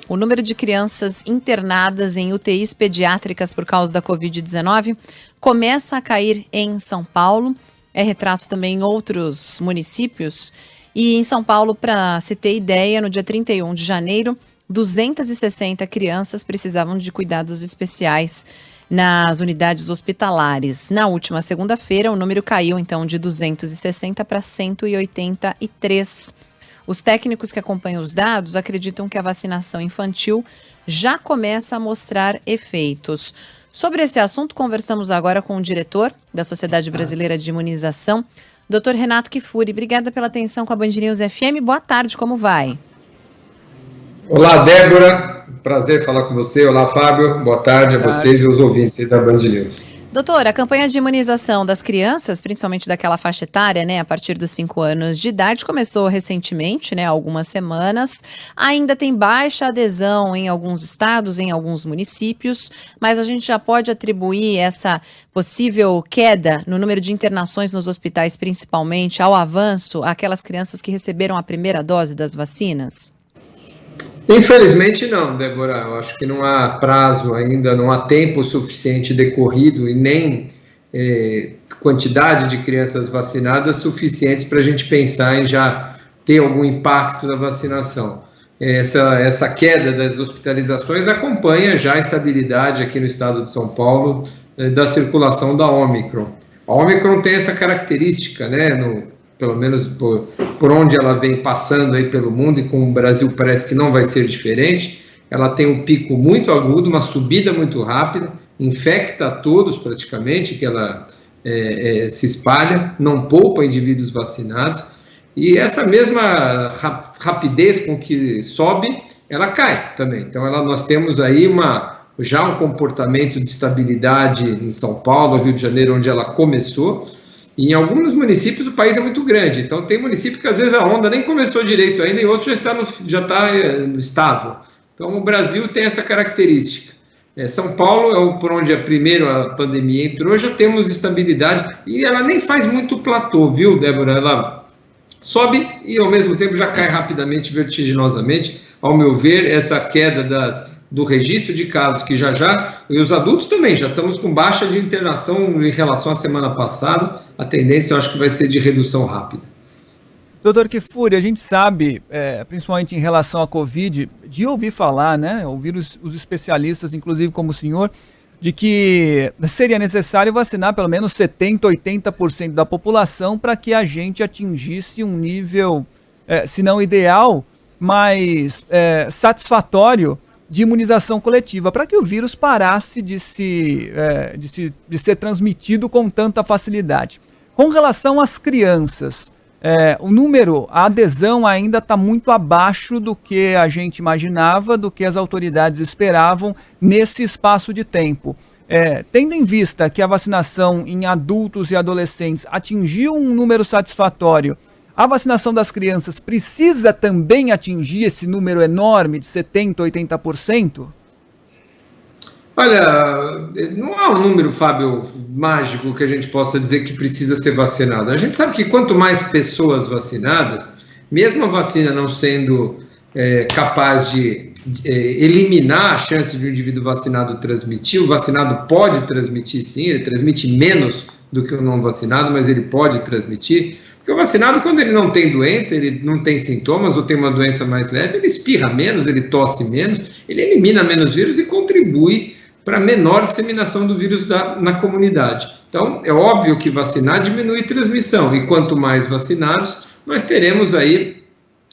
O número de crianças internadas em UTIs pediátricas por causa da Covid-19 começa a cair em São Paulo. É retrato também em outros municípios. E em São Paulo, para se ter ideia, no dia 31 de janeiro, 260 crianças precisavam de cuidados especiais nas unidades hospitalares. Na última segunda-feira, o número caiu então de 260 para 183. Os técnicos que acompanham os dados acreditam que a vacinação infantil já começa a mostrar efeitos. Sobre esse assunto, conversamos agora com o diretor da Sociedade Brasileira de Imunização, Dr. Renato Kifuri. Obrigada pela atenção com a Band News FM. Boa tarde, como vai? Olá, Débora. Prazer falar com você. Olá, Fábio. Boa tarde a vocês e aos ouvintes da Band News. Doutor, a campanha de imunização das crianças, principalmente daquela faixa etária, a partir dos 5 anos de idade, começou recentemente, há algumas semanas. Ainda tem baixa adesão em alguns estados, em alguns municípios, mas a gente já pode atribuir essa possível queda no número de internações nos hospitais, principalmente, ao avanço àquelas crianças que receberam a primeira dose das vacinas? Infelizmente não, Débora. Eu acho que não há prazo ainda, não há tempo suficiente decorrido e nem quantidade de crianças vacinadas suficientes para a gente pensar em já ter algum impacto da vacinação. Essa queda das hospitalizações acompanha já a estabilidade aqui no estado de São Paulo da circulação da Ômicron. A Ômicron tem essa característica, pelo menos por onde ela vem passando aí pelo mundo, e com o Brasil parece que não vai ser diferente. Ela tem um pico muito agudo, uma subida muito rápida, infecta a todos praticamente, que ela se espalha, não poupa indivíduos vacinados, e essa mesma rapidez com que sobe, ela cai também. Então nós temos aí já um comportamento de estabilidade em São Paulo, Rio de Janeiro, onde ela começou. E em alguns municípios o país é muito grande, então tem município que às vezes a onda nem começou direito ainda e outro já está estável. Então o Brasil tem essa característica. São Paulo, por onde primeiro a pandemia entrou, já temos estabilidade e ela nem faz muito platô, viu, Débora? Ela sobe e ao mesmo tempo já cai rapidamente, vertiginosamente. Ao meu ver, essa queda do registro de casos que e os adultos também, já estamos com baixa de internação em relação à semana passada, a tendência eu acho que vai ser de redução rápida. Doutor Kifuri, a gente sabe, principalmente em relação à Covid, de ouvir falar, ouvir os especialistas, inclusive como o senhor, de que seria necessário vacinar pelo menos 70%, 80% da população para que a gente atingisse um nível, se não ideal, mas satisfatório de imunização coletiva, para que o vírus parasse de ser transmitido com tanta facilidade. Com relação às crianças, a adesão ainda está muito abaixo do que a gente imaginava, do que as autoridades esperavam nesse espaço de tempo. Tendo em vista que a vacinação em adultos e adolescentes atingiu um número satisfatório, a vacinação das crianças precisa também atingir esse número enorme de 70%, 80%? Olha, não há um número, Fábio, mágico que a gente possa dizer que precisa ser vacinado. A gente sabe que quanto mais pessoas vacinadas, mesmo a vacina não sendo capaz de eliminar a chance de um indivíduo vacinado transmitir, o vacinado pode transmitir sim, ele transmite menos do que o não vacinado, mas ele pode transmitir. Porque o vacinado, quando ele não tem doença, ele não tem sintomas ou tem uma doença mais leve, ele espirra menos, ele tosse menos, ele elimina menos vírus e contribui para a menor disseminação do vírus na comunidade. Então, é óbvio que vacinar diminui transmissão, e quanto mais vacinados, nós teremos aí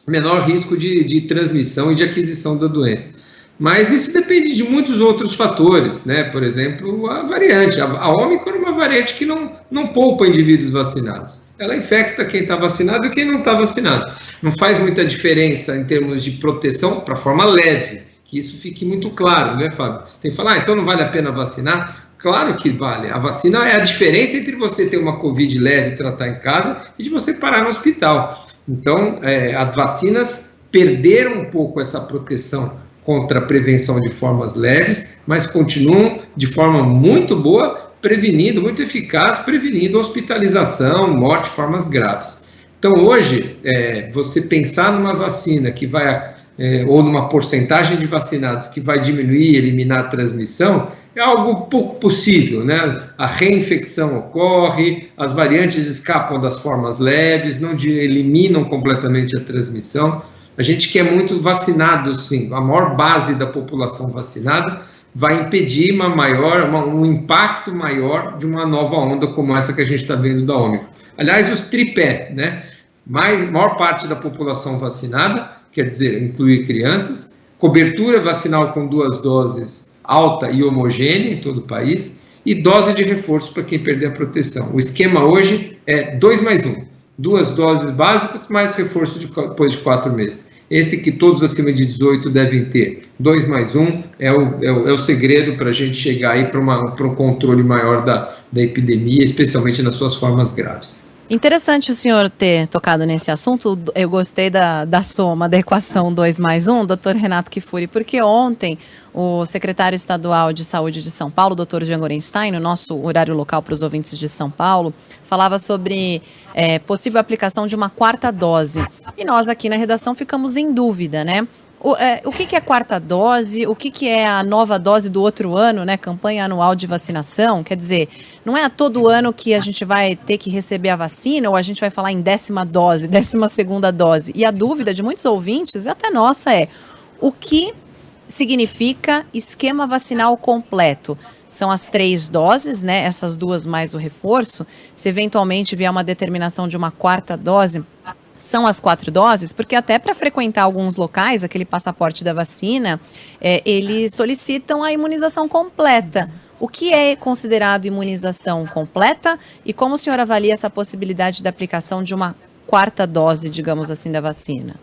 menor risco de transmissão e de aquisição da doença. Mas isso depende de muitos outros fatores, Por exemplo, a variante. A Ômicron é uma variante que não poupa indivíduos vacinados. Ela infecta quem está vacinado e quem não está vacinado. Não faz muita diferença em termos de proteção para forma leve, que isso fique muito claro, Fábio? Tem que falar, então não vale a pena vacinar? Claro que vale. A vacina é a diferença entre você ter uma Covid leve e tratar em casa e de você parar no hospital. Então, as vacinas perderam um pouco essa proteção contra a prevenção de formas leves, mas continuam de forma muito boa, muito eficaz, prevenindo hospitalização, morte, formas graves. Então hoje, você pensar numa vacina que vai ou numa porcentagem de vacinados que vai diminuir e eliminar a transmissão, é algo pouco possível, né? A reinfecção ocorre, as variantes escapam das formas leves, não eliminam completamente a transmissão. A gente quer muito vacinado, sim. A maior base da população vacinada vai impedir um impacto maior de uma nova onda como essa que a gente está vendo da Ômicron. Aliás, os tripé, né? Maior parte da população vacinada, quer dizer, incluir crianças, cobertura vacinal com 2 doses alta e homogênea em todo o país, e dose de reforço para quem perder a proteção. O esquema hoje é 2+1, 2 doses básicas mais reforço depois de 4 meses. Esse que todos acima de 18 devem ter. 2+1 é o segredo para a gente chegar aí para um controle maior da epidemia, especialmente nas suas formas graves. Interessante o senhor ter tocado nesse assunto. Eu gostei da soma, da equação 2+1, doutor Renato Kfouri, porque ontem o secretário estadual de saúde de São Paulo, doutor Jean Gorenstein, no nosso horário local para os ouvintes de São Paulo, falava sobre possível aplicação de uma 4ª dose. E nós aqui na redação ficamos em dúvida, né? O que é 4ª dose, o que é a nova dose do outro ano, né? Campanha anual de vacinação, quer dizer, não é a todo ano que a gente vai ter que receber a vacina ou a gente vai falar em 10ª dose, 12ª dose. E a dúvida de muitos ouvintes, e até nossa, o que significa esquema vacinal completo? São as 3 doses, né? Essas 2 mais o reforço. Se eventualmente vier uma determinação de uma 4ª dose, são as 4 doses, porque até para frequentar alguns locais, aquele passaporte da vacina, eles solicitam a imunização completa. O que é considerado imunização completa e como o senhor avalia essa possibilidade da aplicação de uma 4ª dose, digamos assim, da vacina?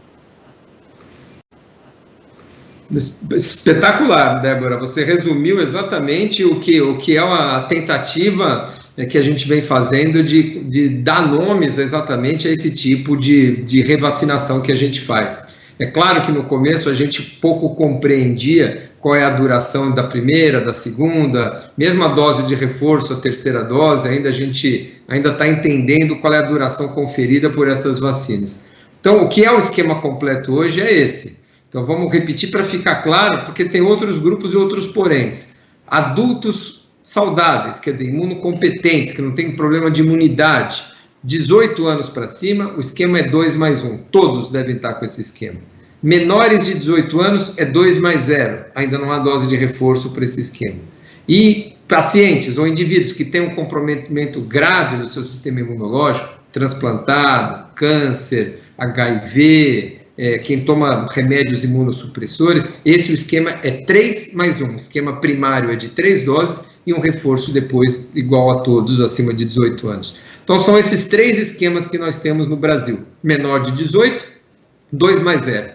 Espetacular, Débora. Você resumiu exatamente o que é a tentativa que a gente vem fazendo de dar nomes exatamente a esse tipo de revacinação que a gente faz. É claro que no começo a gente pouco compreendia qual é a duração da primeira, da segunda, mesmo a dose de reforço, a 3ª dose, a gente ainda está entendendo qual é a duração conferida por essas vacinas. Então, o que é o esquema completo hoje é esse. Então, vamos repetir para ficar claro, porque tem outros grupos e outros poréns. Adultos saudáveis, quer dizer, imunocompetentes, que não tem problema de imunidade, 18 anos para cima, o esquema é 2+1, todos devem estar com esse esquema. Menores de 18 anos é 2+0, ainda não há dose de reforço para esse esquema. E pacientes ou indivíduos que têm um comprometimento grave do seu sistema imunológico, transplantado, câncer, HIV, quem toma remédios imunossupressores, o esquema é 3+1, o esquema primário é de 3 doses e um reforço depois igual a todos acima de 18 anos. Então são esses 3 esquemas que nós temos no Brasil: menor de 18, 2+0,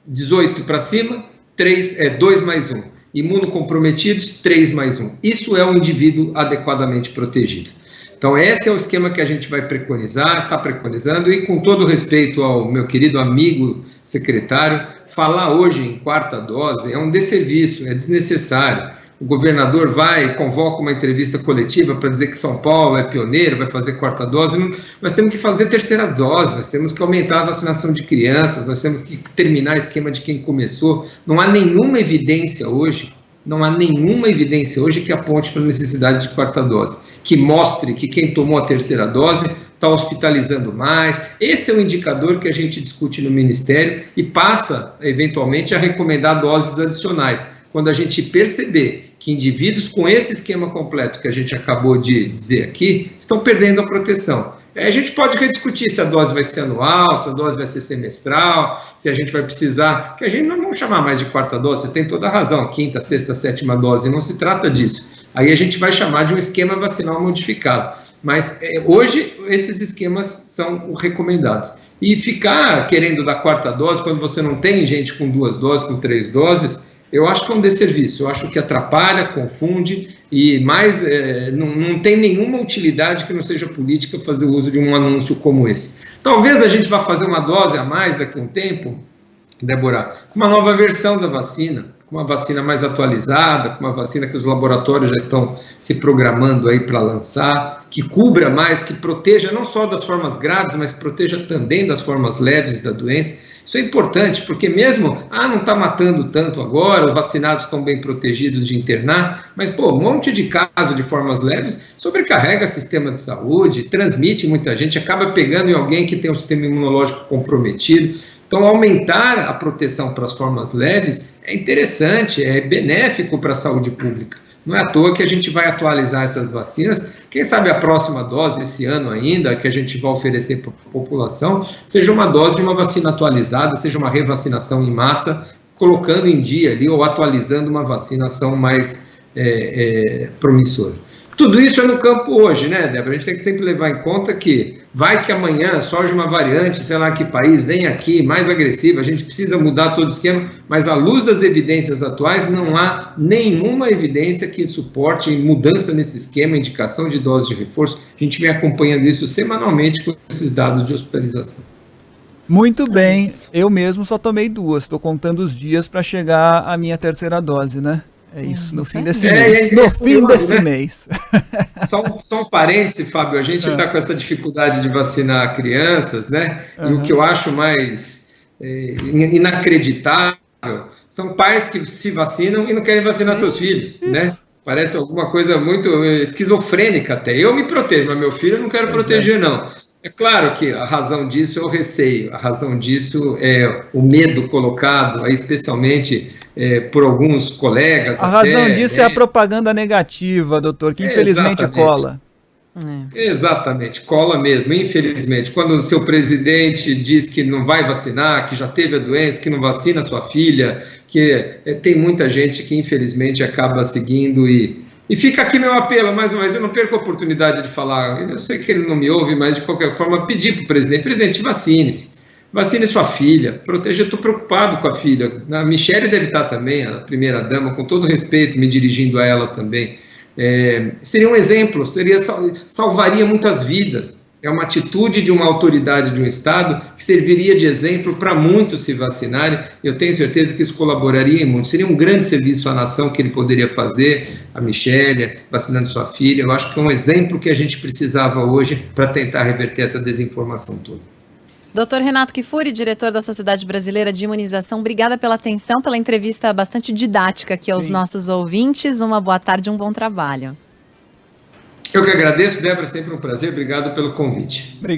18 para cima, 2+1, imunocomprometidos, 3+1. Isso é um indivíduo adequadamente protegido. Então, esse é o esquema que a gente vai preconizar, está preconizando, e com todo respeito ao meu querido amigo secretário, falar hoje em 4ª dose é um desserviço, é desnecessário. O governador convoca uma entrevista coletiva para dizer que São Paulo é pioneiro, vai fazer 4ª dose. Nós temos que fazer 3ª dose, nós temos que aumentar a vacinação de crianças, nós temos que terminar o esquema de quem começou. Não há nenhuma evidência hoje que aponte para a necessidade de 4ª dose, que mostre que quem tomou a 3ª dose está hospitalizando mais. Esse é o indicador que a gente discute no Ministério e passa, eventualmente, a recomendar doses adicionais. Quando a gente perceber que indivíduos com esse esquema completo que a gente acabou de dizer aqui estão perdendo a proteção. A gente pode rediscutir se a dose vai ser anual, se a dose vai ser semestral, se a gente vai precisar, que a gente não vamos chamar mais de 4ª dose, você tem toda a razão, 5ª, 6ª, 7ª dose, não se trata disso. Aí a gente vai chamar de um esquema vacinal modificado. Mas hoje esses esquemas são recomendados. E ficar querendo dar 4ª dose quando você não tem gente com 2 doses, com 3 doses, eu acho que é um desserviço, eu acho que atrapalha, confunde e mais não tem nenhuma utilidade que não seja política fazer uso de um anúncio como esse. Talvez a gente vá fazer uma dose a mais daqui a um tempo, Débora, com uma nova versão da vacina, com uma vacina mais atualizada, com uma vacina que os laboratórios já estão se programando aí para lançar, que cubra mais, que proteja não só das formas graves, mas proteja também das formas leves da doença. Isso é importante, porque mesmo, não está matando tanto agora, os vacinados estão bem protegidos de internar, mas, um monte de casos de formas leves sobrecarrega o sistema de saúde, transmite muita gente, acaba pegando em alguém que tem um sistema imunológico comprometido. Então, aumentar a proteção para as formas leves é interessante, é benéfico para a saúde pública. Não é à toa que a gente vai atualizar essas vacinas. Quem sabe a próxima dose, esse ano ainda, que a gente vai oferecer para a população, seja uma dose de uma vacina atualizada, seja uma revacinação em massa, colocando em dia ali ou atualizando uma vacinação mais promissora. Tudo isso é no campo hoje, né, Débora? A gente tem que sempre levar em conta que vai que amanhã surge uma variante, sei lá que país, vem aqui, mais agressiva, a gente precisa mudar todo o esquema, mas à luz das evidências atuais, não há nenhuma evidência que suporte mudança nesse esquema, indicação de dose de reforço. A gente vem acompanhando isso semanalmente com esses dados de hospitalização. Muito bem, eu mesmo só tomei 2, estou contando os dias para chegar à minha terceira dose, né? É isso, no fim desse mês. No fim desse mês. Só um parêntese, Fábio, a gente está com essa dificuldade de vacinar crianças, né? E o que eu acho mais inacreditável são pais que se vacinam e não querem vacinar seus filhos, né? Parece alguma coisa muito esquizofrênica até. Eu me protejo, mas meu filho eu não quero proteger, não. É claro que a razão disso é o receio, a razão disso é o medo colocado, aí, especialmente por alguns colegas. A razão disso é a propaganda negativa, doutor, que infelizmente cola. Exatamente, cola mesmo, infelizmente. Quando o seu presidente diz que não vai vacinar, que já teve a doença, que não vacina sua filha, que tem muita gente que infelizmente acaba seguindo e fica aqui meu apelo, mais uma vez, eu não perco a oportunidade de falar, eu sei que ele não me ouve, mas de qualquer forma pedir para o presidente, vacine-se, vacine sua filha, proteja, eu estou preocupado com a filha, a Michele deve estar também, a primeira dama, com todo respeito, me dirigindo a ela também, seria um exemplo, salvaria muitas vidas. É uma atitude de uma autoridade de um Estado que serviria de exemplo para muitos se vacinarem. Eu tenho certeza que isso colaboraria muito. Seria um grande serviço à nação que ele poderia fazer, a Michele, vacinando sua filha. Eu acho que é um exemplo que a gente precisava hoje para tentar reverter essa desinformação toda. Dr. Renato Kfouri, diretor da Sociedade Brasileira de Imunização, obrigada pela atenção, pela entrevista bastante didática aqui aos nossos ouvintes. Uma boa tarde e um bom trabalho. Eu que agradeço, Débora, sempre um prazer. Obrigado pelo convite. Obrigado.